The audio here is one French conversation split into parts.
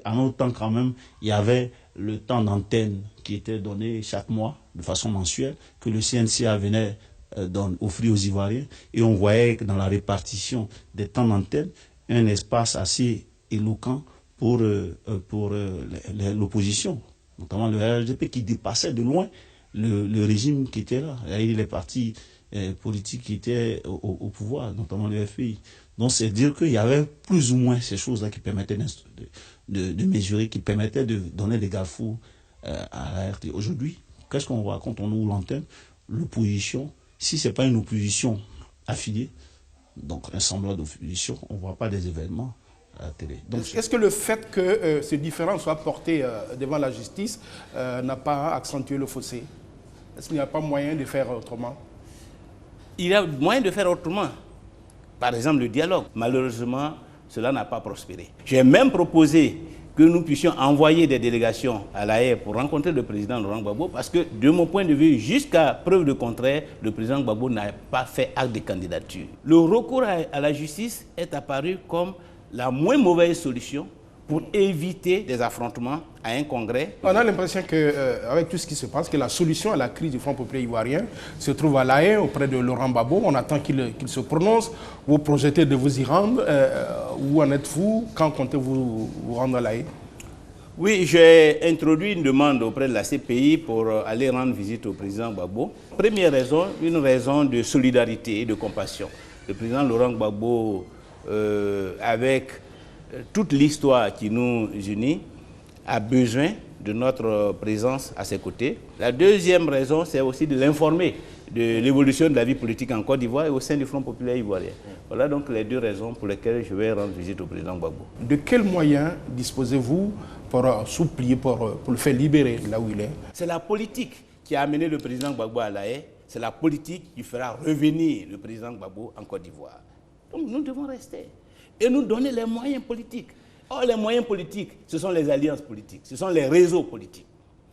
En autre temps, quand même, il y avait le temps d'antenne qui était donné chaque mois, de façon mensuelle, que le CNCA venait offrir aux Ivoiriens. Et on voyait que dans la répartition des temps d'antenne, un espace assez éloquent pour l'opposition, notamment le RHDP, qui dépassait de loin le régime qui était là. Et les partis politiques qui étaient au pouvoir, notamment le FPI. Donc c'est dire qu'il y avait plus ou moins ces choses-là qui permettaient de mesurer, qui permettaient de donner des garde-fous à la RT. Aujourd'hui, qu'est-ce qu'on voit quand on ouvre l'antenne? L'opposition, si ce n'est pas une opposition affiliée, donc un semblant d'opposition, on ne voit pas des événements à la télé. Est-ce que le fait que ces différends soient portés devant la justice n'a pas accentué le fossé? Est-ce qu'il n'y a pas moyen de faire autrement? Il y a moyen de faire autrement. Par exemple, le dialogue. Malheureusement, cela n'a pas prospéré. J'ai même proposé que nous puissions envoyer des délégations à La Haye pour rencontrer le président Laurent Gbagbo, parce que, de mon point de vue, jusqu'à preuve de contraire, le président Gbagbo n'a pas fait acte de candidature. Le recours à la justice est apparu comme la moins mauvaise solution pour éviter des affrontements à un congrès. On a l'impression qu'avec tout ce qui se passe, que la solution à la crise du Front populaire ivoirien se trouve à La Haye, auprès de Laurent Gbagbo. On attend qu'il se prononce. Vous projetez de vous y rendre. Où en êtes-vous? Quand comptez-vous vous rendre à La Haye? Oui, j'ai introduit une demande auprès de la CPI pour aller rendre visite au président Gbagbo. Première raison, une raison de solidarité et de compassion. Le président Laurent Gbagbo, avec toute l'histoire qui nous unit, a besoin de notre présence à ses côtés. La deuxième raison, c'est aussi de l'informer de l'évolution de la vie politique en Côte d'Ivoire et au sein du Front populaire ivoirien. Voilà donc les deux raisons pour lesquelles je vais rendre visite au président Gbagbo. De quels moyens disposez-vous pour supplier, pour le faire libérer là où il est? C'est la politique qui a amené le président Gbagbo à La Haye. C'est la politique qui fera revenir le président Gbagbo en Côte d'Ivoire. Donc nous devons rester et nous donner les moyens politiques. Or, les moyens politiques, ce sont les alliances politiques, ce sont les réseaux politiques.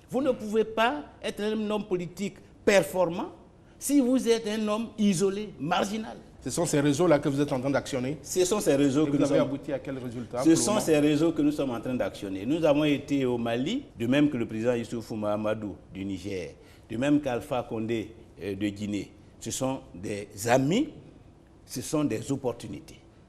Vous ne pouvez pas être un homme politique performant si vous êtes un homme isolé, marginal. Ce sont ces réseaux-là que vous êtes en train d'actionner? Ce sont ces réseaux que vous avez abouti à quel résultat? Ce sont ces réseaux que nous sommes en train d'actionner. Nous avons été au Mali, de même que le président Issoufou Mahamadou du Niger, de même qu'Alpha Condé de Guinée. Ce sont des amis, ce sont des opportunités.